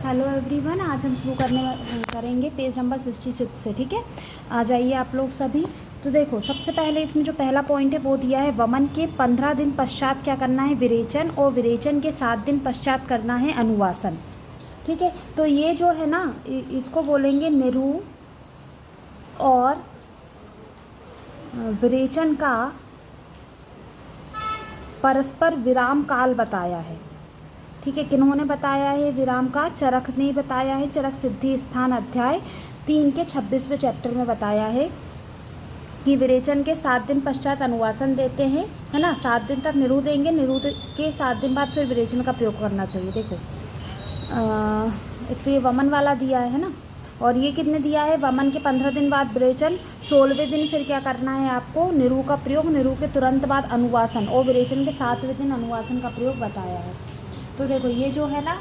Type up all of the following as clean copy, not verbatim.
Hello everyone, आज हम शुरू करेंगे पेज नंबर 66 से। ठीक है, आ जाइए आप लोग सभी। तो देखो, सबसे पहले इसमें जो पहला पॉइंट है वो दिया है, वमन के 15 दिन पश्चात क्या करना है, विरेचन, और विरेचन के 7 दिन पश्चात करना है अनुवासन। ठीक है, तो ये जो है ना, इसको बोलेंगे निरु और विरेचन का परस्पर विराम काल बताया है। ठीक है, किन्होंने बताया है विराम का? चरक ने बताया है। चरक सिद्धि स्थान अध्याय 3 के 26वें चैप्टर में बताया है कि विरेचन के 7 दिन पश्चात अनुवासन देते हैं, है ना। 7 दिन तक निरु देंगे, निरु के 7 दिन बाद फिर विरेचन का प्रयोग करना चाहिए। देखो, एक तो ये वमन वाला दिया है ना, और ये कितने दिया है, वमन के 15 दिन बाद विरेचन, 16वें दिन फिर क्या करना है आपको, निरु का प्रयोग, निरु के तुरंत बाद अनुवासन, और विरेचन के 7वें दिन अनुवासन का प्रयोग बताया है। तो देखो, ये जो है ना,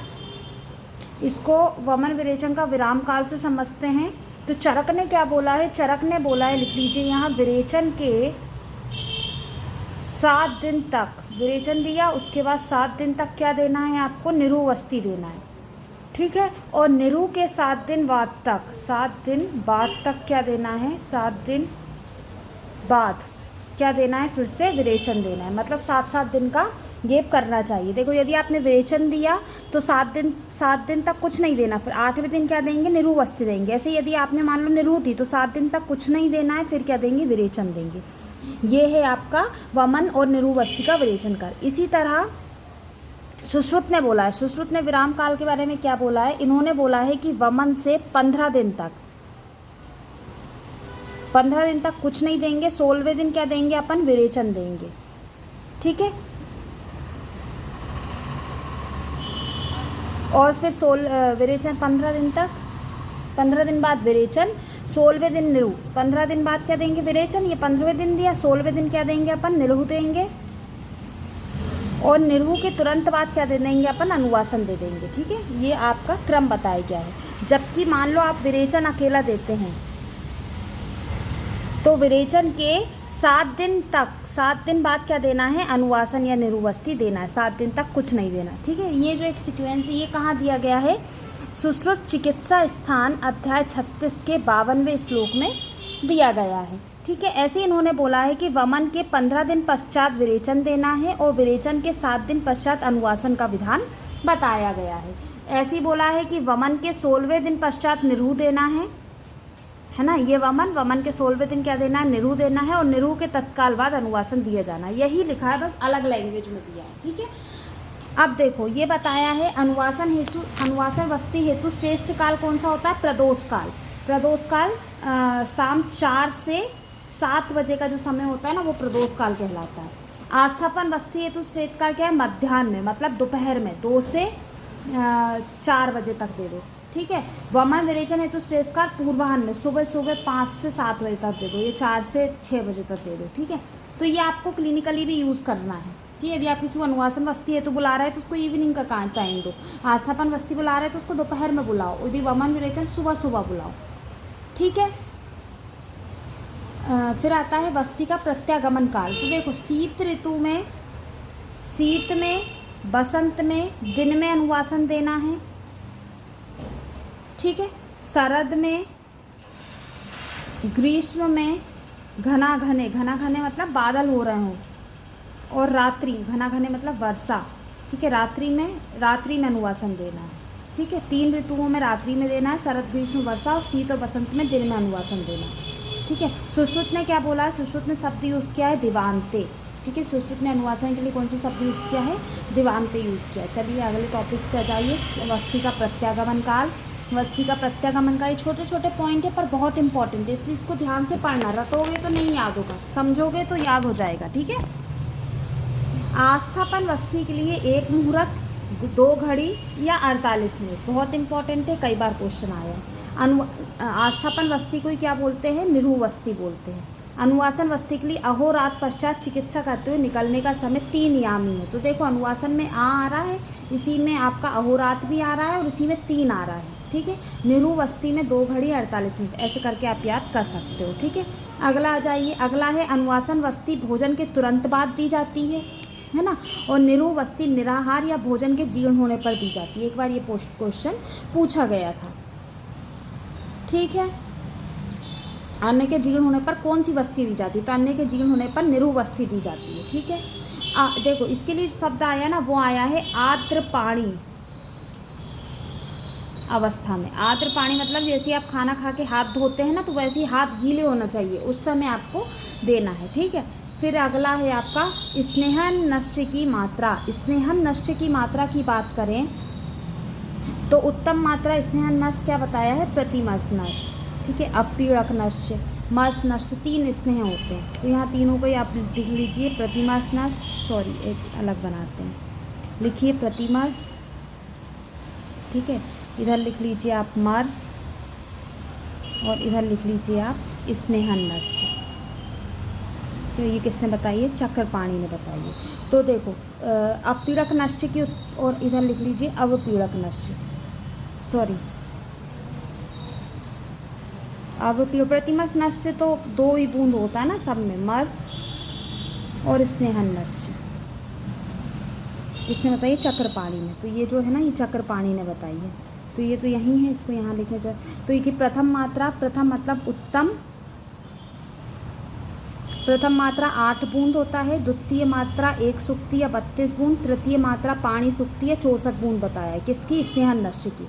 इसको वमन विरेचन का विराम काल से समझते हैं। तो चरक ने क्या बोला है, चरक ने बोला है, लिख लीजिए यहाँ, विरेचन के 7 दिन तक विरेचन दिया, उसके बाद 7 दिन तक क्या देना है आपको, निरुवस्ती देना है। ठीक है, और निरु के 7 दिन बाद तक, 7 दिन बाद तक क्या देना है, 7 दिन बाद क्या देना है, फिर से विरेचन देना है। मतलब 7-7 दिन का गैप करना चाहिए। देखो, यदि आपने विरेचन दिया तो 7 दिन तक कुछ नहीं देना, फिर 8वें दिन क्या देंगे, निरुवस्ती देंगे। ऐसे यदि आपने मान लो निरु दी तो 7 दिन तक कुछ नहीं देना है, फिर क्या देंगे, विरेचन देंगे। ये है आपका वमन और निरुवस्ती का विरेचन कर। इसी तरह सुश्रुत ने बोला है, सुश्रुत ने विराम काल के बारे में क्या बोला है, इन्होंने बोला है कि वमन से 15 दिन तक, 15 दिन तक कुछ नहीं देंगे, 16वें दिन क्या देंगे अपन, विरेचन देंगे। ठीक है, और फिर विरेचन 15 दिन तक, 15 दिन बाद विरेचन, 16वें दिन निरु, 15 दिन बाद क्या देंगे, विरेचन। ये 15वें दिन दिया, 16वें दिन क्या देंगे अपन, निरु देंगे, और निरु के तुरंत बाद क्या दे देंगे अपन, अनुवासन दे देंगे। ठीक है, ये आपका क्रम बताया गया है। जबकि मान लो आप विरेचन अकेला देते हैं तो विरेचन के 7 दिन तक, 7 दिन बाद क्या देना है, अनुवासन या निरुवस्ती देना है। 7 दिन तक कुछ नहीं देना। ठीक है, ये जो एक सीक्वेंस है ये कहाँ दिया गया है, सुश्रुत चिकित्सा स्थान अध्याय 36 के 52वें श्लोक में दिया गया है। ठीक है, ऐसे इन्होंने बोला है कि वमन के 15 दिन पश्चात विरेचन देना है, और विरेचन के 7 दिन पश्चात अनुवासन का विधान बताया गया है। ऐसे ही बोला है कि वमन के 16वें दिन पश्चात निरु देना है ना। ये वमन के 16वें दिन क्या देना है, निरु देना है, और निरु के तत्काल बाद अनुवासन दिया जाना है। यही लिखा है, बस अलग लैंग्वेज में दिया है। ठीक है, अब देखो, ये बताया है अनुवासन वस्ती हेतु श्रेष्ठ काल कौन सा होता है, प्रदोष काल। प्रदोष काल शाम 4 से 7 बजे का जो समय होता है ना, वो प्रदोष काल कहलाता है। आस्थापन वस्ती हेतु श्रेष्ठ काल क्या है, मध्याह्न में, मतलब दोपहर में 2 से 4 बजे तक दे दो। ठीक है, वमन विरेचन हेतु श्रेष्ठ काल पूर्वाह्न में, सुबह 5 से 7 बजे तक दे दो, ये 4 से 6 बजे तक दे दो। ठीक है, तो ये आपको क्लिनिकली भी यूज़ करना है। ठीक है, यदि आप किसी को अनुवासन वस्ती हेतु बुला रहे हैं तो उसको इवनिंग का टाइम दो। आस्थापन वस्ती बुला रहे हैं तो उसको दोपहर में बुलाओ। यदि वमन विरेचन सुबह बुलाओ। ठीक है, फिर आता है वस्ती का प्रत्यागमन काल। तो देखो, शीत ऋतु में, शीत में, बसंत में दिन में अनुवासन देना है। ठीक है, शरद में, ग्रीष्म में, घना घने मतलब बादल हो रहे हों, और रात्रि, घना घने मतलब वर्षा। ठीक है, रात्रि में अनुवासन देना है। ठीक है, 3 ऋतुओं में रात्रि में देना है, शरद, ग्रीष्म, वर्षा, और शीत और बसंत में दिन में अनुवासन देना है। ठीक है, सुश्रुत ने क्या बोला है, सुश्रुत ने शब्द यूज़ किया है दिवांते। ठीक है, सुश्रुत ने अनुवासन के लिए कौन सा शब्द यूज़ किया है, दिवांते यूज़ किया। चलिए अगले टॉपिक पर जाइए, वस्ती का प्रत्यागमन काल। वस्ती का प्रत्यागमन का ये छोटे छोटे पॉइंट है पर बहुत इंपॉर्टेंट है, इसलिए इसको ध्यान से पढ़ना। रटोगे तो नहीं याद होगा, समझोगे तो याद हो जाएगा। ठीक है, आस्थापन वस्ती के लिए 1 मुहूर्त, 2 घड़ी या 48 मिनट, बहुत इंपॉर्टेंट है, कई बार क्वेश्चन आया है। आस्थापन वस्ती को क्या बोलते हैं, निरुवस्ती बोलते हैं। अनुवासन वस्ती के लिए अहोरात पश्चात चिकित्सा करते हुए निकलने का समय 3 यामी है। तो देखो, अनुवासन में आ रहा है, इसी में आपका अहोरात भी आ रहा है, और इसी में 3 आ रहा है। ठीक है, निरुवस्ती में 2 घड़ी 48 मिनट, ऐसे करके आप याद कर सकते हो। ठीक है, अगला आ जाइए। अगला है अनुवासन वस्ती भोजन के तुरंत बाद दी जाती है। है ना। और निरुवस्ती निराहार या भोजन के जीर्ण होने पर दी जाती है। एक बार ये क्वेश्चन पूछा गया था, ठीक है। अन्न के जीर्ण होने पर कौन सी वस्ती दी जाती है, तो अन्न के जीर्ण होने पर निरुवस्ती दी जाती है, ठीक है। देखो इसके लिए शब्द आया ना, वो आया है आर्द्र पाणी अवस्था में। आर्द्र पाणी मतलब जैसे आप खाना खा के हाथ धोते हैं ना, तो वैसे ही हाथ गीले होना चाहिए, उस समय आपको देना है, ठीक है। फिर अगला है आपका स्नेहन नश्य की मात्रा। स्नेहन नश्य की मात्रा की बात करें तो उत्तम मात्रा स्नेहन नश्य क्या बताया है, प्रतिमर्श नश्य, ठीक है। अपीड़क नश्य, मर्श नश्य, 3 स्नेह होते हैं, तो यहाँ तीनों को ही आप लिख लीजिए। प्रतिमर्श नश्य, सॉरी एक अलग बनाते हैं, लिखिए प्रतिमर्श, ठीक है। इधर लिख लीजिए आप मर्श और इधर लिख लीजिए आप स्नेहन नश्य। तो ये किसने बताई है, चक्रपाणी ने बताई है। तो देखो अपीड़क नश्य की, और इधर लिख लीजिए अवपीड़क नश्य, सॉरी प्रतिमर्श नश्य तो 2 ही बूंद होता है ना सब में, मर्श और स्नेहन नश्य इसने बताई चक्रपाणी ने। तो ये जो है ना, ये चक्रपाणी ने बताई है, तो ये तो यही है, इसको यहाँ लिखना चाहिए। तो ये की प्रथम मात्रा, प्रथम मतलब उत्तम, प्रथम मात्रा 8 बूंद होता है, द्वितीय मात्रा 1 सुक्ति या 32 बूंद, तृतीय मात्रा पाणी सुक्ति या 64 बूंद बताया है, किसकी, स्नेहन नश्य की।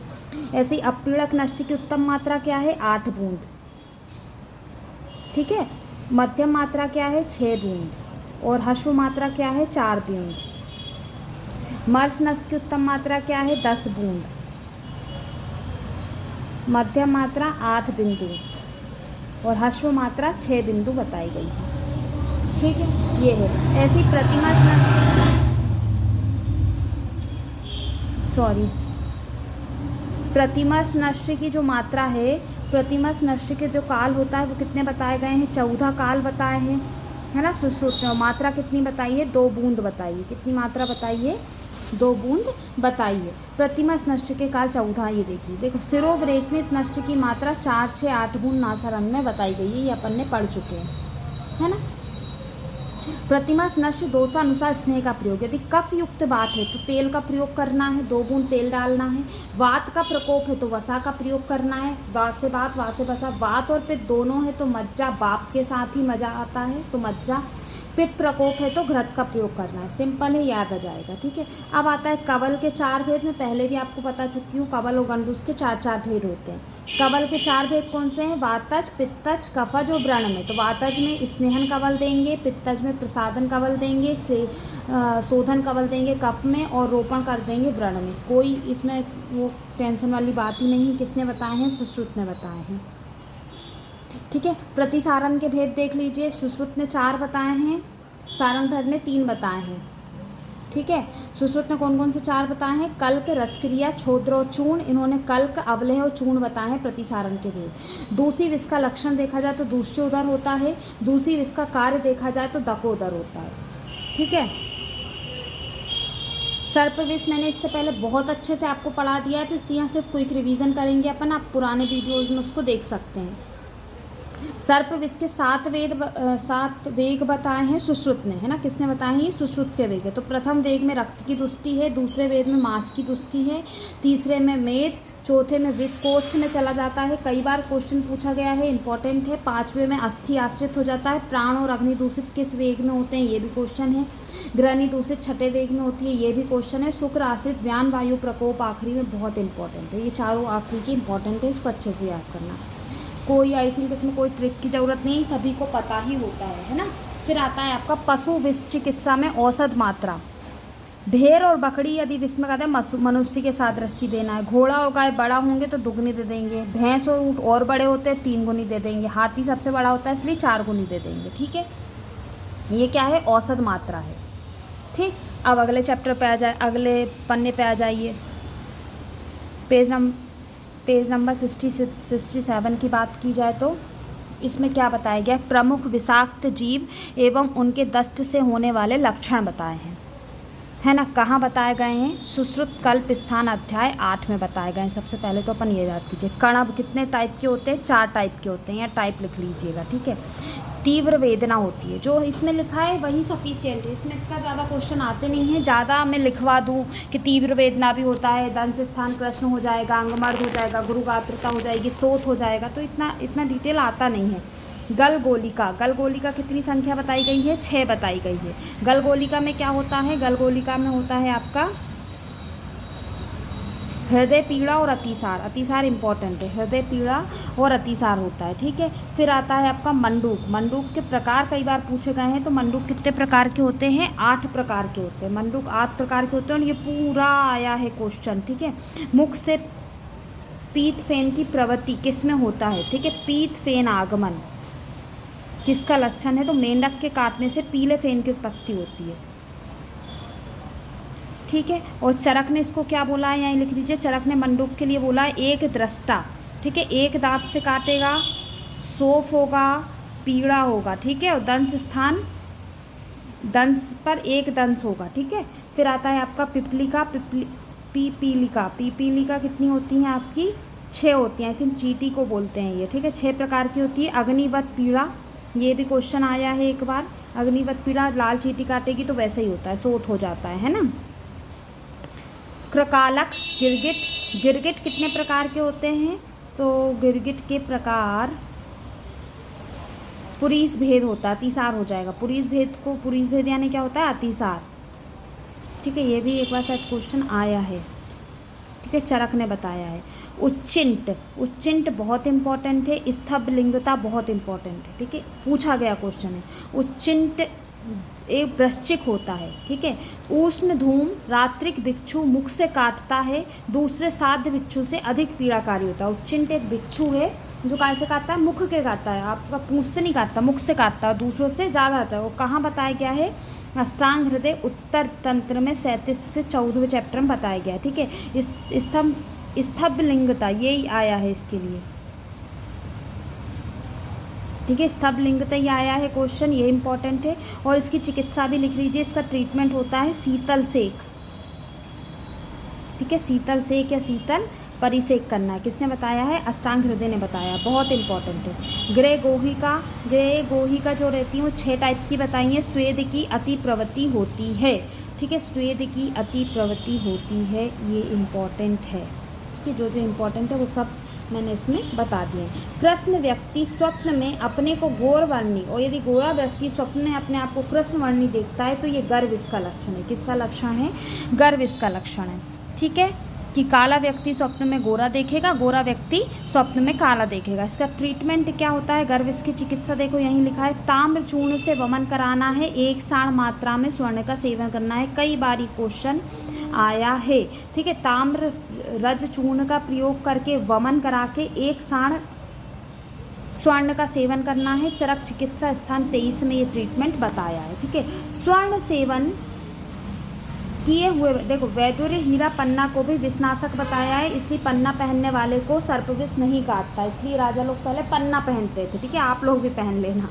ऐसे ही अपीड़क नश्य की उत्तम मात्रा क्या है, 8 बूंद, ठीक है। मध्यम मात्रा क्या है, 6 बूंद, और ह्रस्व मात्रा क्या है, 4 बूंद। मर्श नश्य की उत्तम मात्रा क्या है, 10 बूंद, मध्यम मात्रा 8 बिंदु और ह्रस्व मात्रा 6 बिंदु बताई गई है, ठीक है। ये है ऐसी प्रतिमर्श नश्य, सॉरी प्रतिमर्श नश्य की जो मात्रा है, प्रतिमर्श नश्य के जो काल होता है वो कितने बताए गए हैं, 14 काल बताए हैं, है ना। सुश्रुत ने मात्रा कितनी बताई है, 2 बूंद बताई है। कितनी मात्रा बताई है, 2 बूंद बताई है। प्रतिमर्श नश्य के काल 14, ये देखिए, देखो सिरोवरेचनित नश्य की मात्रा 4, 6, 8 बूंद नासारंध्र में बताई गई है, ये अपन ने पढ़ चुके हैं, है ना। प्रतिमर्श नश्य दोषानुसार स्नेह का प्रयोग, यदि कफ युक्त बात है तो तेल का प्रयोग करना है, 2 बूंद तेल डालना है। वात का प्रकोप है तो वसा का प्रयोग करना है, वात से बात, वात से वसा। वात और पित्त दोनों है तो मज्जा, बाप के साथ ही मजा आता है तो मज्जा। पित्त प्रकोप है तो घृत का प्रयोग करना है, सिंपल है, याद आ जाएगा, ठीक है। अब आता है कवल के 4 भेद, में पहले भी आपको बता चुकी हूँ, कवल और गंडूस के 4 भेद होते हैं। कवल के 4 भेद कौन से हैं, वातज, पित्तज, कफज और व्रण में। तो वातज में स्नेहन कवल देंगे, पित्तज में प्रसादन कवल देंगे, शोधन कवल देंगे कफ में, और रोपण कर देंगे व्रण में। कोई इसमें वो टेंशन वाली बात ही नहीं, किसने बताए हैं, सुश्रुत ने बताए हैं, ठीक है। प्रतिसारण के भेद देख लीजिए, सुश्रुत ने 4 बताए हैं, सारंगधर ने 3 बताए हैं, ठीक है। सुश्रुत ने कौन कौन से 4 बताए हैं, कल्क, रसक्रिया, छोद्र और चूर्ण। इन्होंने कल्क, अवलय और चूर्ण बताए हैं प्रतिसारण के भेद। दूसरी विष का लक्षण देखा जाए तो दूष्योदर होता है, दूसरी विष का कार्य देखा जाए तो दकोदर होता है, ठीक है। सर्प विष मैंने इससे पहले बहुत अच्छे से आपको पढ़ा दिया है, तो इसलिए यहाँ सिर्फ क्विक रिवीजन करेंगे अपन, आप पुराने वीडियोज़ में उसको देख सकते हैं। सर्प विष के 7 वेग बताए हैं सुश्रुत ने, है ना। किसने बताए हैं, ये सुश्रुत के वेग है। तो प्रथम वेग में रक्त की दुष्टि है, दूसरे वेग में मांस की दुष्टि है, तीसरे में मेद, चौथे में विष कोष्ठ में चला जाता है, कई बार क्वेश्चन पूछा गया है, इंपॉर्टेंट है। 5वें में अस्थि आश्रित हो जाता है। प्राण और अग्नि दूषित किस वेग में होते हैं, ये भी क्वेश्चन है। ग्रहणी दूषित 6ठे वेग में होती है, ये भी क्वेश्चन है। शुक्र आश्रित व्यान वायु प्रकोप आखिरी में बहुत इंपॉर्टेंट है। ये चारों आखिरी की इंपॉर्टेंट है, इसको अच्छे से याद करना। कोई आई थिंक इसमें कोई ट्रिक की ज़रूरत नहीं, सभी को पता ही होता है ना। फिर आता है आपका पशु विष चिकित्सा में औसत मात्रा। भेड़ और बकरी यदि विष में कहते हैं मनुष्य के सादृश्य देना है। घोड़ा और गाय बड़ा होंगे तो दुगनी दे देंगे, भैंस और ऊँट और बड़े होते हैं 3 गुनी दे देंगे, हाथी सबसे बड़ा होता है इसलिए 4 गुनी दे देंगे, ठीक है। ये क्या है, औसत मात्रा है, ठीक। अब अगले चैप्टर पे आ जाए, अगले पन्ने पे आ जाइए, पेज नंबर 67 की बात की जाए तो इसमें क्या बताया गया, प्रमुख विषाक्त जीव एवं उनके दस्त से होने वाले लक्षण बताए हैं, है ना। कहाँ बताए गए हैं, सुश्रुत कल्प स्थान अध्याय 8 में बताए गए हैं। सबसे पहले तो अपन ये याद कीजिए, कणव कितने टाइप के होते हैं, 4 टाइप के होते हैं, या टाइप लिख लीजिएगा, ठीक है। तीव्र वेदना होती है। जो इसमें लिखा है वही सफिशियंट है, इसमें इतना ज़्यादा क्वेश्चन आते नहीं हैं। ज़्यादा मैं लिखवा दूँ कि तीव्र वेदना भी होता है, दंश स्थान कृष्ण हो जाएगा, अंगमर्द हो जाएगा, गुरुगात्रता हो जाएगी, शोथ हो जाएगा, तो इतना डिटेल आता नहीं है। गलगोलिका, गलगोलिका कितनी संख्या बताई गई है? 6 बताई गई है। गलगोलिका में क्या होता है? गलगोलिका में होता है आपका हृदय पीड़ा और अतिसार। अतिसार इंपॉर्टेंट है, हृदय पीड़ा और अतिसार होता है, ठीक है। फिर आता है आपका मंडूक। मंडूक के प्रकार कई बार पूछे गए हैं, तो मंडूक कितने प्रकार के होते हैं? 8 प्रकार के होते हैं। मंडूक 8 प्रकार के होते हैं, और ये पूरा आया है क्वेश्चन, ठीक है। मुख से पीत फेन की प्रवृत्ति किस में होता है? ठीक है, पीत फेन आगमन किसका लक्षण है? तो मेंढक के काटने से पीले फेन की उत्पत्ति होती है, ठीक है। और चरक ने इसको क्या बोला है? यहाँ लिख लीजिए, चरक ने मंडूक के लिए बोला है एक दृष्टा, ठीक है। एक दांत से काटेगा, सोफ होगा, पीड़ा होगा, ठीक है। और दंश स्थान, दंश पर एक दंश होगा, ठीक है। फिर आता है आपका पिपलिका, पीपीलिका। पीपीलिका कितनी होती हैं आपकी? 6 होती हैं। आई थिंक चींटी को बोलते हैं ये, ठीक है। 6 प्रकार की होती है। अग्निवत पीड़ा, ये भी क्वेश्चन आया है एक बार। अग्निवत पीड़ा, लाल चींटी काटेगी तो वैसे ही होता है, शोथ हो जाता है ना। क्रकालक, गिरगिट। गिरगिट कितने प्रकार के होते हैं? तो गिरगिट के प्रकार पुरीस भेद होता है, अतिसार हो जाएगा। पुरीस भेद यानी क्या होता है? अतिसार, ठीक है। ये भी एक बार शायद क्वेश्चन आया है, ठीक है, चरक ने बताया है। उच्चिंट, उच्चिंट बहुत इंपॉर्टेंट है। स्तब्धलिंगता बहुत इंपॉर्टेंट है, ठीक है, पूछा गया क्वेश्चन है। उच्चिंट एक वृश्चिक होता है, ठीक है। उष्ण धूम, रात्रिक बिच्छू मुख से काटता है, दूसरे साध्य बिच्छू से अधिक पीड़ाकारी होता है। उच्चिंट एक बिच्छू है जो काय से काटता है? मुख के काटता है, आपका पूंछ से नहीं काटता, मुख से काटता है, दूसरों से ज़्यादा आता है। वो कहाँ बताया गया है? अष्टांग हृदय उत्तर तंत्र में 37 से 14वें चैप्टर में बताया गया है, ठीक है। स्तब्धलिंगता यही आया है इसके लिए, ठीक है। स्तब्धलिंगता ही आया है क्वेश्चन, ये इंपॉर्टेंट है। और इसकी चिकित्सा भी लिख लीजिए। इसका ट्रीटमेंट होता है शीतल सेक, ठीक है। शीतल सेक या शीतल परिसेक करना है। किसने बताया है? अष्टांग हृदय ने बताया, बहुत इंपॉर्टेंट है। ग्रे गोहिका जो रहती हैं वो 6 टाइप की बताई हैं। स्वेद की अति प्रवृत्ति होती है, ठीक है, स्वेद की अति प्रवृत्ति होती है, ये इम्पॉर्टेंट है, ठीक है। जो जो इम्पॉर्टेंट है वो सब मैंने इसमें बता दिए। कृष्ण व्यक्ति स्वप्न में अपने को गौरवर्णी, और यदि गोरा व्यक्ति स्वप्न में अपने आप को कृष्णवर्णी देखता है तो ये गर्व इसका लक्षण है। किसका लक्षण है? गर्व इसका लक्षण है, ठीक है। कि काला व्यक्ति स्वप्न में गोरा देखेगा, गोरा व्यक्ति स्वप्न में काला देखेगा। इसका ट्रीटमेंट क्या होता है? गर्विश की चिकित्सा देखो यहीं लिखा है, ताम्र चूर्ण से वमन कराना है, 1 साण मात्रा में स्वर्ण का सेवन करना है। कई बार क्वेश्चन आया है, ठीक है। ताम्र रज चूर्ण का प्रयोग करके वमन करा के 1 साण स्वर्ण का सेवन करना है। चरक चिकित्सा स्थान 23 में ये ट्रीटमेंट बताया है, ठीक है। स्वर्ण सेवन किए हुए, देखो वैदुर्य हीरा पन्ना को भी विषनाशक बताया है, इसलिए पन्ना पहनने वाले को सर्पविष नहीं काटता, इसलिए राजा लोग पहले पन्ना पहनते थे, ठीक है। आप लोग भी पहन लेना,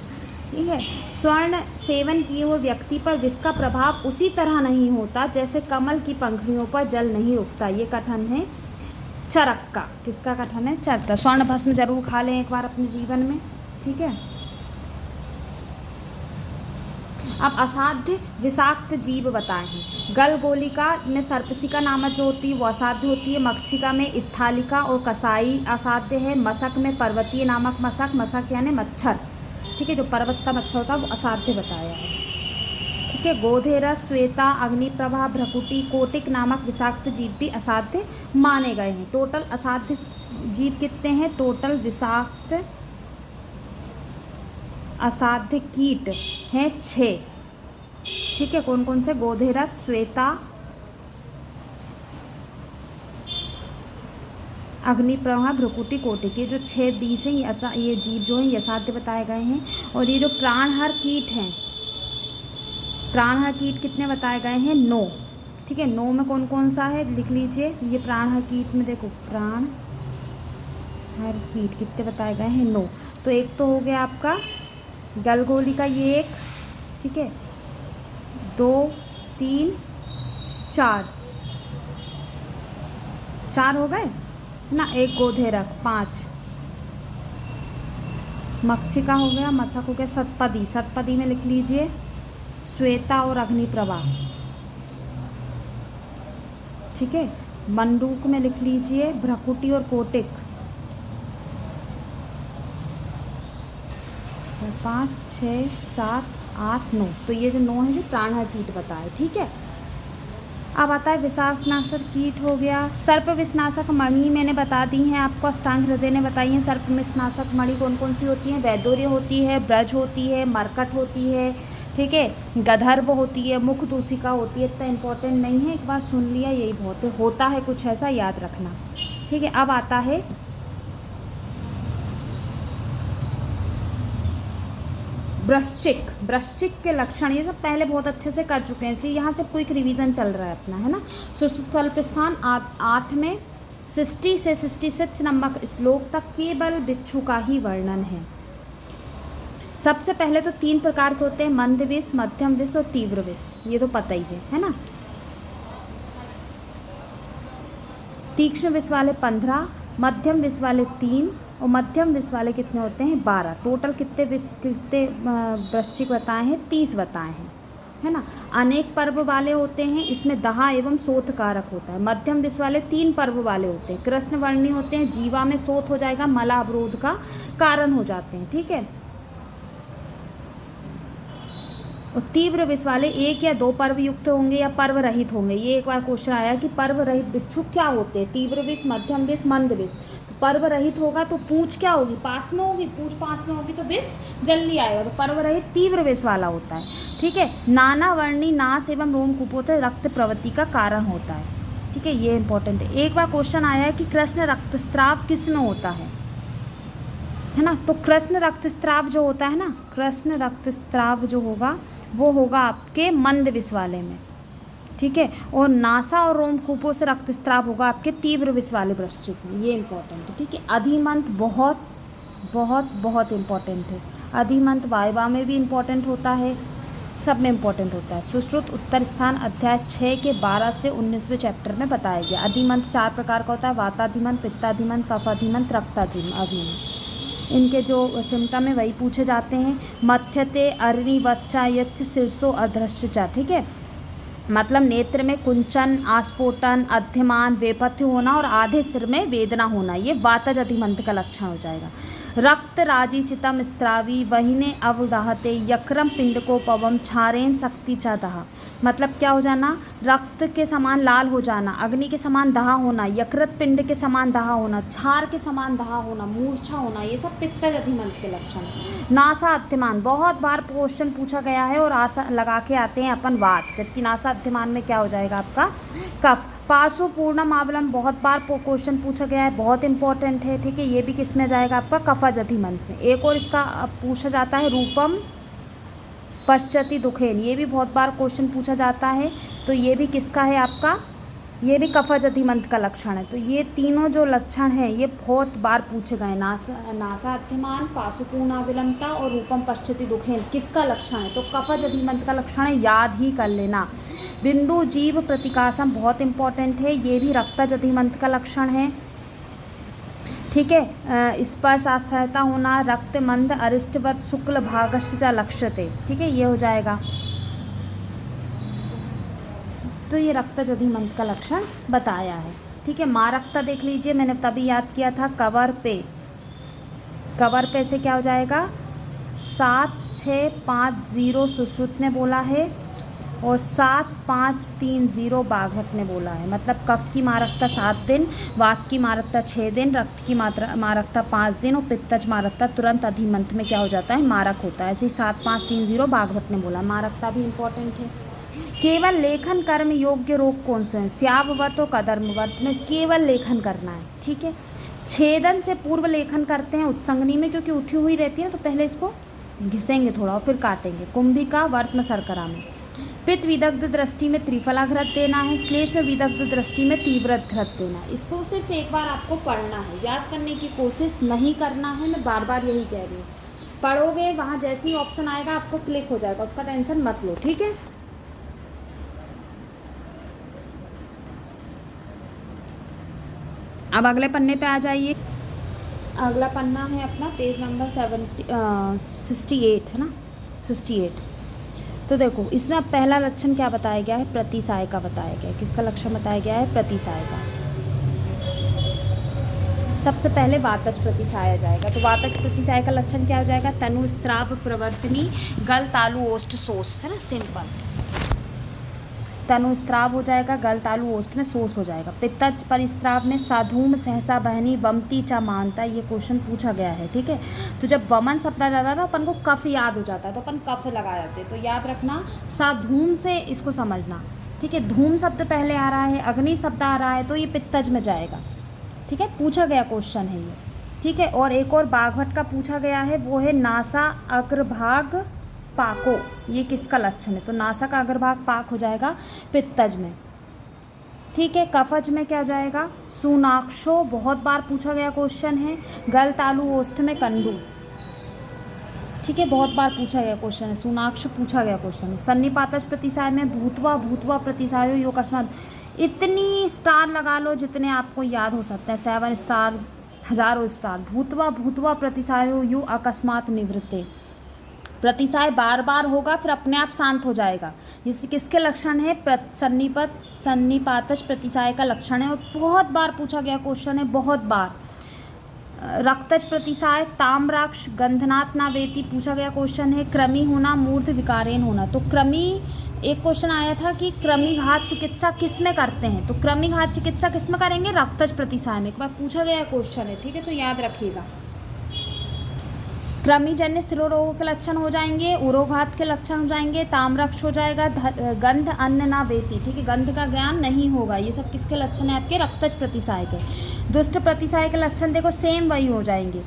ठीक है। स्वर्ण सेवन किए हुए व्यक्ति पर विष का प्रभाव उसी तरह नहीं होता जैसे कमल की पंखुड़ियों पर जल नहीं रुकता। ये कथन है चरक का। किसका कथन है? चरक का। स्वर्ण भस्म जरूर खा लें एक बार अपने जीवन में, ठीक है। अब असाध्य विषाक्त जीव बताए हैं। गलगोलिका में सर्पसिका नामक जो होती है वो असाध्य होती है। मक्षिका में स्थालिका और कसाई असाध्य है। मशक में पर्वतीय नामक मशक यानी मच्छर, ठीक है, जो पर्वत का मच्छर होता है वो असाध्य बताया है, ठीक है। गोधेरस, श्वेता, अग्निप्रभा, भ्रकुटी, कोटिक नामक विषाक्त जीव भी असाध्य माने गए हैं। टोटल असाध्य जीव कितने हैं? टोटल विषाक्त असाध्य कीट हैं 6, ठीक है। कौन कौन से? गोधेरस, श्वेता, अग्निप्रभा, भ्रकुटी, कोटिक, ये जो 6 बीस हैं ये जीव जो हैं ये असाध्य बताए गए हैं। और ये जो प्राणहर कीट हैं, प्राणहर कीट कितने बताए गए हैं? 9, ठीक है। 9 में कौन कौन सा है लिख लीजिए। ये प्राणहर कीट में देखो, प्राणहर कीट कितने बताए गए हैं? 9। तो एक तो हो गया आपका गलगोलिका, ये एक, ठीक है, 2 3 4 हो गए ना। एक गोधेरक 5, मक्षिका हो गया, मशक हो गया, सतपदी, सतपदी में लिख लीजिए श्वेता और अग्निप्रभा, ठीक है। मंडूक में लिख लीजिए भ्रकुटी और कोटिक। 5 6 7 8 9, तो ये जो 9 है जो प्राणा कीट बताए, ठीक है। अब आता है विषाक्तनाशक कीट हो गया। सर्प विषनाशक मणि मैंने बता दी हैं आपको, अष्टांग हृदय ने बताई हैं। सर्प विषनाशक मणि कौन कौन सी होती हैं? वैदूर्य होती है, ब्रज होती है, मरकट होती है, ठीक है, गंधर्व होती है, मुख दूषिका होती है। इतना इम्पोर्टेंट नहीं है, एक बार सुन लिया यही बहुत है, होता है कुछ ऐसा याद रखना, ठीक है। अब आता है वृश्चिक। वृश्चिक के लक्षण ये सब पहले बहुत अच्छे से कर चुके हैं, इसलिए यहाँ से क्विक रिवीजन चल रहा है अपना, है ना। सुषुप्त स्थान 8 में 60 से 66 नंबर श्लोक तक केवल बिच्छू का ही वर्णन है। सबसे पहले तो 3 प्रकार के होते हैं, मंद विष, मध्यम विष और तीव्र विष, ये तो पता ही है ना। तीक्ष्ण विष वाले 15, मध्यम विष वाले 3 और मध्यम विष वाले कितने होते हैं? 12। टोटल कितने वृश्चिक बताए हैं? 30 बताए हैं, है ना। अनेक पर्व वाले होते हैं, इसमें दहा एवं सोथ कारक होता है। मध्यम विष वाले 3 पर्व वाले होते हैं, कृष्ण वर्णी होते हैं, जीवा में सोथ हो जाएगा, मला अवरोध का कारण हो जाते हैं, ठीक है। और तीव्र विष वाले 1 या 2 पर्व युक्त होंगे या पर्व रहित होंगे। ये एक बार क्वेश्चन आया कि पर्व रहित बिच्छू क्या होते हैं? तीव्र विष, मध्यम विष, मंद विष। तो पर्व रहित होगा तो पूंछ क्या होगी? पास में होगी, पूंछ पास में होगी तो विष जल्दी आएगा, तो पर्व रहित तीव्र विष वाला होता है, ठीक है। नाना वर्णी नाश एवं रोमकूपों रक्त प्रवृत्ति का कारण होता है, ठीक है, ये इंपॉर्टेंट है। एक बार क्वेश्चन आया है कि कृष्ण रक्तस्राव किस में होता है ना। तो कृष्ण रक्तस्राव जो होता है ना, कृष्ण रक्तस्राव जो होगा वो होगा आपके मंद विष वाले में, ठीक है। और नासा और रोमकूपों से रक्तस्राव होगा आपके तीव्र विष वाले वृश्चिक में, ये इंपॉर्टेंट है, ठीक है। अधिमंत बहुत बहुत बहुत इंपॉर्टेंट है। अधिमंत वायवा में भी इंपॉर्टेंट होता है, सब में इंपॉर्टेंट होता है। सुश्रुत उत्तर स्थान अध्याय 6 के 12 से 19वें चैप्टर में बताया गया। अधिमंत 4 प्रकार का होता है, वाताधिमंत, पित्ताधिमंत, कफाधिमंत, रक्ताधिमंत। इनके जो सिम्टम है वही पूछे जाते हैं। मध्यते अरणिवच्चा यच्च शीर्षो अधृश्यचा, ठीक है, मतलब नेत्र में कुंचन, आस्फोटन, अध्यमान, वेपथ्य होना और आधे सिर में वेदना होना, ये वातज अधिमंत का लक्षण हो जाएगा। रक्त राजी चितम स्त्रावी वहीने अवदाहते यक्रम पिंडकोपवम क्षारेन शक्ति च दहा, मतलब क्या हो जाना? रक्त के समान लाल हो जाना, अग्नि के समान दहा होना, यकृत पिंड के समान दहा होना, क्षार के समान दहा होना, मूर्छा होना, ये सब पित्तज अधिमंत के लक्षण हैं। नासा अध्यमान बहुत बार क्वेश्चन पूछा गया है और आशा लगा के आते हैं अपन वात, जबकि नासा अध्यमान में क्या हो जाएगा आपका? कफ। पासु पूर्णम आवलम बहुत बार क्वेश्चन पूछा गया है, बहुत इंपॉर्टेंट है, ठीक है। ये भी किस में जाएगा आपका? कफज अधिमंत में। एक और इसका पूछा जाता है रूपम पश्चति दुखेन, ये भी बहुत बार क्वेश्चन पूछा जाता है, तो ये भी किसका है आपका? ये भी कफज अधिमंत का लक्षण है। तो ये तीनों जो लक्षण हैं ये बहुत बार पूछे गए, नासा अध्यमान, पाशुपूर्ण विलंबता और रूपम पश्चति दुखेन किसका लक्षण है? तो कफज अधिमंत का लक्षण है, याद ही कर लेना। बिंदु जीव प्रतिकासम बहुत इंपॉर्टेंट है, ये भी रक्तज अधिमंत का लक्षण है, ठीक है। स्पर्श आश्रयता होना, रक्त मंद अरिष्टवत शुक्ल भागश्च लक्ष्यते, ठीक है, ये हो जाएगा। तो ये रक्तज अधिमंत का लक्षण बताया है, ठीक है। मारकता देख लीजिए, मैंने तभी याद किया था, कवर पे, कवर पे से क्या हो जाएगा? 7650 सुश्रुत ने बोला है और 7530 बाघवत ने बोला है। मतलब कफ की मारकता 7 दिन, वात की मारकता 6 दिन, रक्त की मारकता 5 दिन और पित्तज मारकता तुरंत अधिमंत में क्या हो जाता है? मारक होता है। ऐसे ही 7530 बाघवत ने बोला। मारकता भी इंपॉर्टेंट है। केवल लेखन कर्म योग्य रोग कौन से हैं? स्याववर्त और कदर्मवर्त में केवल लेखन करना है, ठीक है। छेदन से पूर्व लेखन करते हैं उत्संगनी में, क्योंकि उठी हुई रहती है तो पहले इसको घिसेंगे थोड़ा और फिर काटेंगे। कुंभिका वर्त में शर्करा में। पित्त विदग्ध दृष्टि में त्रिफलाघृत देना है, श्लेष में विदग्ध दृष्टि में तीव्रत घृत देना है। इसको सिर्फ एक बार आपको पढ़ना है, याद करने की कोशिश नहीं करना है, मैं बार बार यही कह रही हूँ। पढ़ोगे वहाँ जैसे ही ऑप्शन आएगा आपको क्लिक हो जाएगा, उसका टेंशन मत लो, ठीक है। अब अगले पन्ने पे आ जाइए। अगला पन्ना है अपना पेज नंबर 68 है ना, 68। तो देखो इसमें अब पहला लक्षण क्या बताया गया है, प्रतिसाय का बताया गया है। किसका लक्षण बताया गया है, प्रतिसाय का। सबसे पहले वातज प्रतिसाय आ जाएगा। तो वातज प्रतिसाय का लक्षण क्या हो जाएगा, तनु स्त्राव प्रवर्तनी गल तालु ओष्ठ शोष, है ना, सिंपल। तनु स्त्राव हो जाएगा, गल तालु ओष्ठ में शोष हो जाएगा। पित्तज परिस्त्राव में साधूम सहसा बहनी वमती चा मानता, ये क्वेश्चन पूछा गया है, ठीक है। तो जब वमन शब्द आ जाता है तो अपन को कफ याद हो जाता है, तो अपन कफ लगा जाते हैं। तो याद रखना, साधूम से इसको समझना, ठीक है। धूम शब्द पहले आ रहा है, अग्नि शब्द आ रहा है, तो ये पित्तज में जाएगा, ठीक है। पूछा गया क्वेश्चन है ये, ठीक है। और एक और बाघभट का पूछा गया है, वो है नासा अग्रभाग पाको, ये किसका लक्षण है, तो नासा का अग्रभाग पाक हो जाएगा पित्तज में, ठीक है। कफज में क्या हो जाएगा, सुनाक्षो, बहुत बार पूछा गया क्वेश्चन है। गल तालु ओष्ठ में कंडू, ठीक है, बहुत बार पूछा गया क्वेश्चन है। सुनाक्ष पूछा गया क्वेश्चन है। सन्निपातज प्रतिसाय में भूतवा भूतवा प्रतिसायो यो अकस्मात, इतनी स्टार लगा लो जितने आपको याद हो सकते हैं, 7 स्टार, हजारों स्टार। भूतवा भूतवा प्रतिसायो यो अकस्मात निवृत्ते, प्रतिसाय बार बार होगा फिर अपने आप शांत हो जाएगा। जैसे किसके लक्षण है, सन्निपातज प्रतिसाय का लक्षण है, और बहुत बार पूछा गया क्वेश्चन है, बहुत बार। रक्तज प्रतिसाय ताम्राक्ष गंधनात् न वेति, पूछा गया क्वेश्चन है। क्रमी होना मूर्ध विकारेन होना, तो क्रमी, एक क्वेश्चन आया था कि क्रमी घात चिकित्सा किस में करते हैं, तो क्रमी घात चिकित्सा किस में करेंगे, रक्तज प्रतिसाय में। एक बार पूछा गया क्वेश्चन है, ठीक है, तो याद रखिएगा। क्रमीजन्य शिरोरोग के लक्षण हो जाएंगे, उरोघात के लक्षण हो जाएंगे, ताम्रक्ष हो जाएगा, गंध अन्न ना वेती, ठीक है, गंध का ज्ञान नहीं होगा। ये सब किसके लक्षण है आपके, रक्तज प्रतिसाय के। दुष्ट प्रतिसाय के लक्षण देखो सेम वही हो जाएंगे।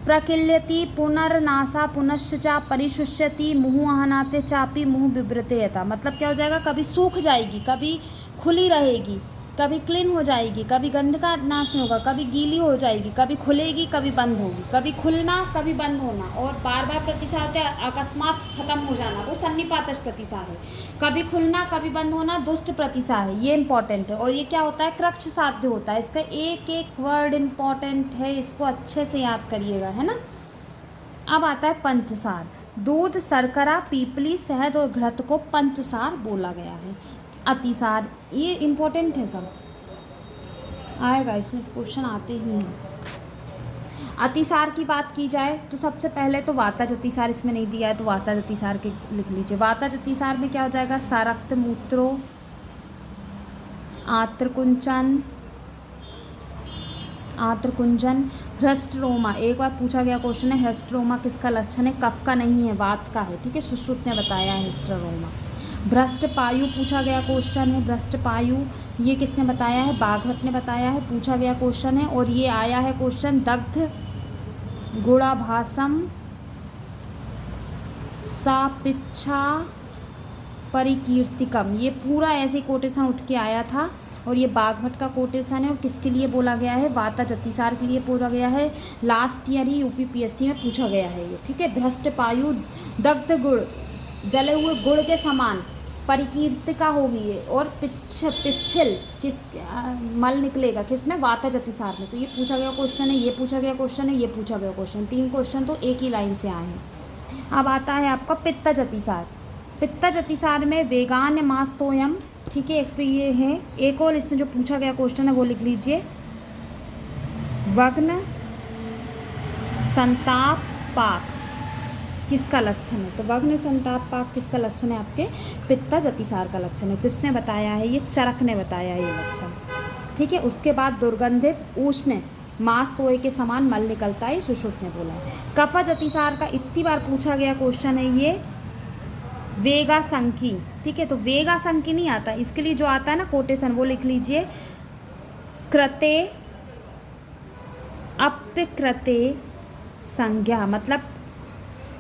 प्रकिल्यति पुनर्नाशा पुनश्चा परिशुष्यति मुँह आहनाते चापी मुँह विव्रते यथा, मतलब क्या हो जाएगा, कभी सूख जाएगी, कभी खुली रहेगी, कभी क्लीन हो जाएगी, कभी गंध का नाश नहीं होगा, कभी गीली हो जाएगी, कभी खुलेगी, कभी बंद होगी, कभी खुलना कभी बंद होना, और बार बार प्रतिसाय होता है अकस्मात खत्म हो जाना, वो सन्निपातज प्रतिसाय है। कभी खुलना कभी बंद होना दुष्ट प्रतिसाय है, ये इंपॉर्टेंट है। और ये क्या होता है, क्रक्ष साध्य होता है। इसका एक एक वर्ड इंपॉर्टेंट है, इसको अच्छे से याद करिएगा, है ना। अब आता है पंचसार। दूध, शर्करा, पीपली, शहद और घृत को पंचसार बोला गया है। अतिसार, ये इम्पोर्टेंट है, सब आएगा इसमें, क्वेश्चन आते ही हैं। अतिसार की बात की जाए तो सबसे पहले तो वातज अतिसार इसमें नहीं दिया है, तो वातज अतिसार के लिख लीजिए। वातज अतिसार में क्या हो जाएगा, सारक्त मूत्रो, आत्रकुंजन, हृष्टरोमा। एक बार पूछा गया क्वेश्चन है, हृष्टरोमा किसका लक्षण है, कफ का नहीं है, वात का है, ठीक है, सुश्रुत ने बताया है हृष्टरोमा। भ्रष्ट पायु पूछा गया क्वेश्चन है, भ्रष्ट पायु ये किसने बताया है, बाघभट ने बताया है, पूछा गया क्वेश्चन है। और ये आया है क्वेश्चन, दग्ध गुणाभासम सापिच्छा परिकीर्तिकम, ये पूरा ऐसे कोटेशन उठ के आया था, और ये बाघभट का कोटेशन है। और किसके लिए बोला गया है, वातज अतिसार के लिए बोला गया है। लास्ट ईयर ही UPPSC में पूछा गया है ये, ठीक है। भ्रष्ट पायु, दग्ध गुड़, जले हुए गुड़ के समान, परिकीर्तिका होगी ये, और पिच्छल किस मल निकलेगा किसमें, वातज अतिसार में। तो ये पूछा गया क्वेश्चन है, ये पूछा गया क्वेश्चन है, ये पूछा गया क्वेश्चन, 3 क्वेश्चन तो एक ही लाइन से आए हैं। अब आता है आपका पित्तज अतिसार। पित्तज अतिसार में वेगान मास्तोयम, ठीक है, एक तो ये है। एक और इसमें जो पूछा गया क्वेश्चन है वो लिख लीजिए, वग्न संताप पाक किसका लक्षण है, तो वग्न संताप पाक किसका लक्षण है, आपके पित्तज अतिसार का लक्षण है। किसने बताया है, ये चरक ने बताया है ये लक्षण, ठीक है। उसके बाद दुर्गंधित उष्ण मांस तोय के समान मल निकलता है, सुश्रुत ने बोला है। कफज अतिसार का इतनी बार पूछा गया क्वेश्चन है ये, वेगा संकी, ठीक है, तो वेगा संकी नहीं आता, इसके लिए जो आता है ना कोटेशन वो लिख लीजिए, कृते अप्यकृते संज्ञा, मतलब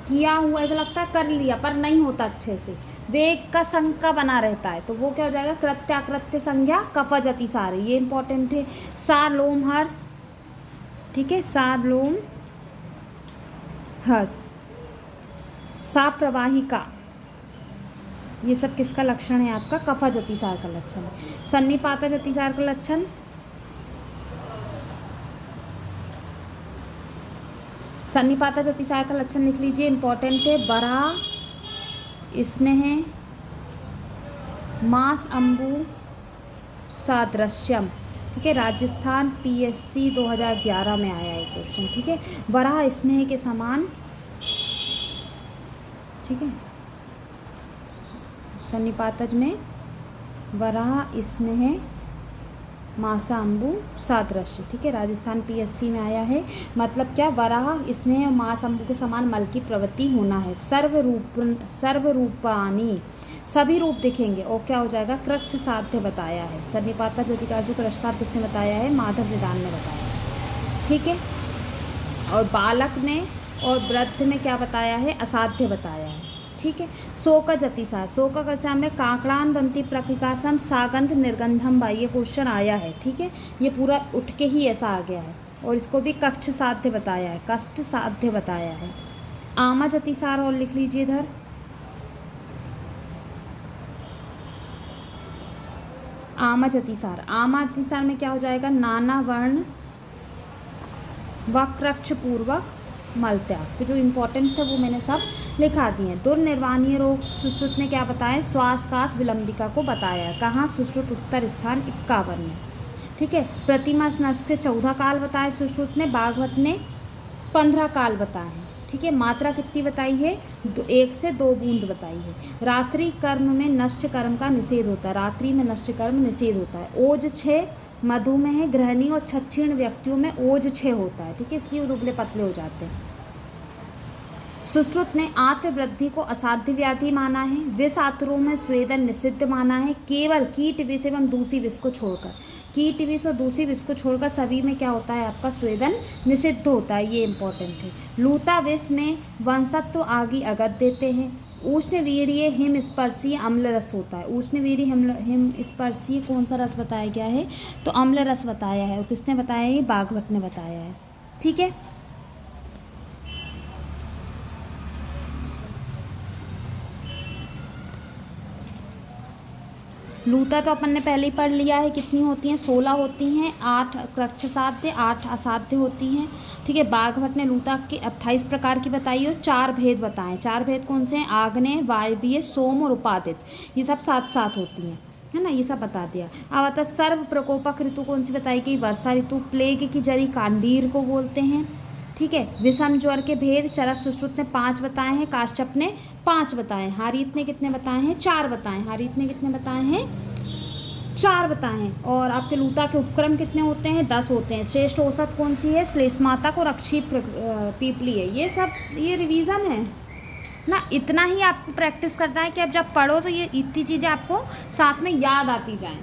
किया हुआ ऐसा लगता है कर लिया पर नहीं होता अच्छे से, वेग का संग का बना रहता है, तो वो क्या हो जाएगा, कृत्याकृत्य संज्ञा कफज अतिसार, ये इंपॉर्टेंट है। सार लोम हर्ष, ठीक है, सार लोम हर्ष, सा प्रवाहिका, ये सब किसका लक्षण है आपका, कफज अतिसार का लक्षण है। सन्निपातज अतिसार का लक्षण सन्निपातज अतिसार का लक्षण लिख लीजिए, इंपॉर्टेंट है। वराह स्नेह मांस अंबु सादृश्यम, ठीक है, राजस्थान PSC 2011 में आया है क्वेश्चन, ठीक है। वराह स्नेह के समान, ठीक है, सन्निपातज में वराह स्नेह मासा अंबु सादृश्य, ठीक है, राजस्थान PSC में आया है। मतलब क्या, वराह स्नेह और मास अंबु के समान मल की प्रवृत्ति होना है। सर्वरूपानी, सभी रूप दिखेंगे। और क्या हो जाएगा, कृच्छ साध्य बताया है। सन्निपातज अधिकारियों कृच्छ साध्य किसने बताया है, माधव निदान ने बताया है, ठीक है। और बालक ने और वृद्ध में क्या बताया है, असाध्य बताया है, ठीक है। शोकज अतिसार, शोकज अतिसार में काकड़ान बनती प्रकृकासम सागंध निर्गंधम भाई, ये क्वेश्चन आया है, ठीक है। ये पूरा उठ के ही ऐसा आ गया है। और इसको भी कक्ष साध्य बताया है, कष्ट साध्य बताया है। आमज अतिसार और लिख लीजिए इधर, आमज अतिसार। आमज अतिसार में क्या हो जाएगा, नाना वर्ण वक्रक्ष पूर्वक मल त्याग। तो जो इम्पोर्टेंट था वो मैंने सब लिखा दिए। दुर्निर्वाणीय रोग सुश्रुत ने क्या बताया, श्वासकाश विलंबिका को बताया है। कहाँ, सुश्रुत उत्तर स्थान 51 में, ठीक है। प्रतिमा स्नस के 14 काल बताए सुश्रुत ने, भागवत ने 15 काल बताए हैं, ठीक है। मात्रा कितनी बताई है, 1 से 2 बूंद बताई है। रात्रि कर्म में नश्य कर्म का निषेध होता है, रात्रि में नश्य कर्म निषेध होता है। ओज 6 मधुमेह गृहिणी और क्षीण व्यक्तियों में ओज 6 होता है, ठीक है, इसलिए वो दुबले पतले हो जाते हैं। सुश्रुत ने आंत्र वृद्धि को असाध्य व्याधि माना है। विष आतुरों में स्वेदन निषिद्ध माना है, केवल कीट विष एवं दूसरी विष को छोड़कर। कीट विष और दूसरी विष को छोड़कर सभी में क्या होता है, आपका स्वेदन निषिद्ध होता है, ये इंपॉर्टेंट है। लूता विष में वंशत्व आदि अगत देते हैं। उष्णवीर्य हिम स्पर्शीय अम्ल रस होता है। उष्णवीर्य हिम स्पर्शीय कौन सा रस बताया गया है, तो अम्ल रस बताया है। और किसने बताया, ये भागवत ने बताया है, ठीक है। लूता तो अपन ने पहले ही पढ़ लिया है, कितनी होती हैं, 16 होती हैं। 8 कृच्छ साध्य, 8 असाध्य होती हैं, ठीक है। भागवत ने लूता के 28 प्रकार की बताई और 4 भेद बताएं। 4 भेद कौन से हैं, आग्नेय, वायवीय, सोम और उपादित, ये सब 7-7 होती हैं, है ना, ये सब बता दिया। अब आता सर्व प्रकोपक ऋतु कौन सी बताई गई, वर्षा ऋतु। प्लेग की जड़ी कांडीर को बोलते हैं, ठीक है। विषम ज्वर के भेद चरस सुश्रुत ने 5 बताए हैं, काश्यप ने 5 बताए हैं, हारीत ने कितने बताए हैं, 4 बताए हैं। हारीत ने कितने बताए हैं, 4 बताए हैं। और आपके लूता के उपक्रम कितने होते हैं, 10 होते हैं। श्रेष्ठ औसत कौन सी है, श्लेष्मातक और अक्षी पीपली है। ये सब ये रिवीजन है ना, इतना ही आपको प्रैक्टिस करना है कि अब जब पढ़ो तो ये इतनी चीज़ें आपको साथ में याद आती जाएं।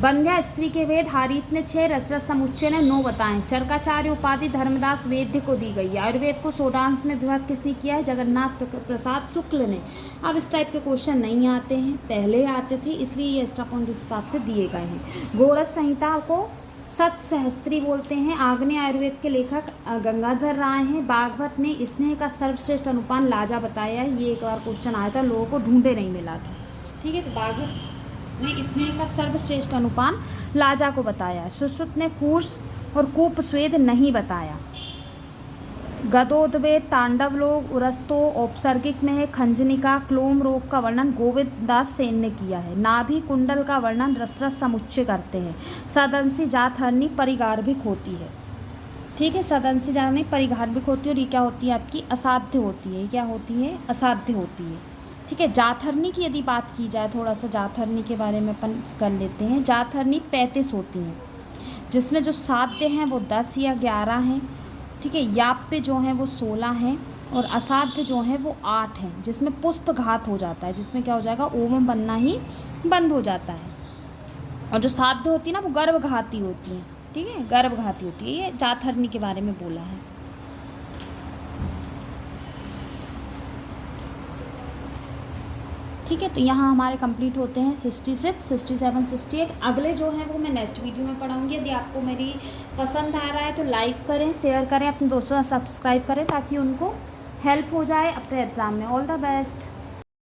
बंध्या स्त्री के वेद हारीत ने 6, रसरस समुच्चय ने 9 बताए। चरकाचार्य उपाधि धर्मदास वेद्य को दी गई है। आयुर्वेद को सोडांश में विभाग किसने किया है, जगन्नाथ प्रसाद शुक्ल ने। अब इस टाइप के क्वेश्चन नहीं आते हैं, पहले आते थे, इसलिए ये एक्स्ट्रा पॉइंट उस हिसाब से दिए गए हैं। गोरस संहिता को सतसहस्त्री बोलते हैं। आग्नेय आयुर्वेद के लेखक गंगाधर राय हैं। भागवत ने स्नेह का सर्वश्रेष्ठ अनुपान लाजा बताया है। ये एक बार क्वेश्चन आया था, लोगों को ढूंढे नहीं मिला था, ठीक है। तो भागवत ने स्नेह का सर्वश्रेष्ठ अनुपान लाजा को बताया है। सुश्रुत ने कूर्स और कूप स्वेद नहीं बताया। गदोद्वेद, तांडव लोग, उरस्तो औपसर्गिक में है। खंजनिका, क्लोम रोग का वर्णन गोविंद दास सेन ने किया है। नाभि कुंडल का वर्णन रसरस समुच्चय करते हैं। सदंसी जातहरणी परिगार्भिक होती है, ठीक है। सदंसी जातहरणी परिगार्भिक होती है और ये क्या होती है, आपकी असाध्य होती है। क्या होती है, असाध्य होती है, ठीक है। जातहरणी की यदि बात की जाए, थोड़ा सा जातहरणी के बारे में अपन कर लेते हैं। जातहरणी 35 होती हैं, जिसमें जो साध्य हैं वो 10 या 11 हैं, ठीक है। याप्य जो हैं वो 16 हैं और असाध्य जो हैं वो 8 हैं, जिसमें पुष्प घात हो जाता है, जिसमें क्या हो जाएगा, ओम बनना ही बंद हो जाता है। और जो साध्य होती है ना, वो गर्भघाती होती हैं, ठीक है, गर्भघाती होती है। ये जातहरणी के बारे में बोला है। ठीक है, तो यहाँ हमारे कंप्लीट होते हैं 66, 67, 68। अगले जो हैं वो मैं नेक्स्ट वीडियो में पढ़ाऊँगी। यदि आपको मेरी पसंद आ रहा है तो लाइक करें, शेयर करें, अपने दोस्तों से सब्सक्राइब करें, ताकि उनको हेल्प हो जाए अपने एग्ज़ाम में। All the best.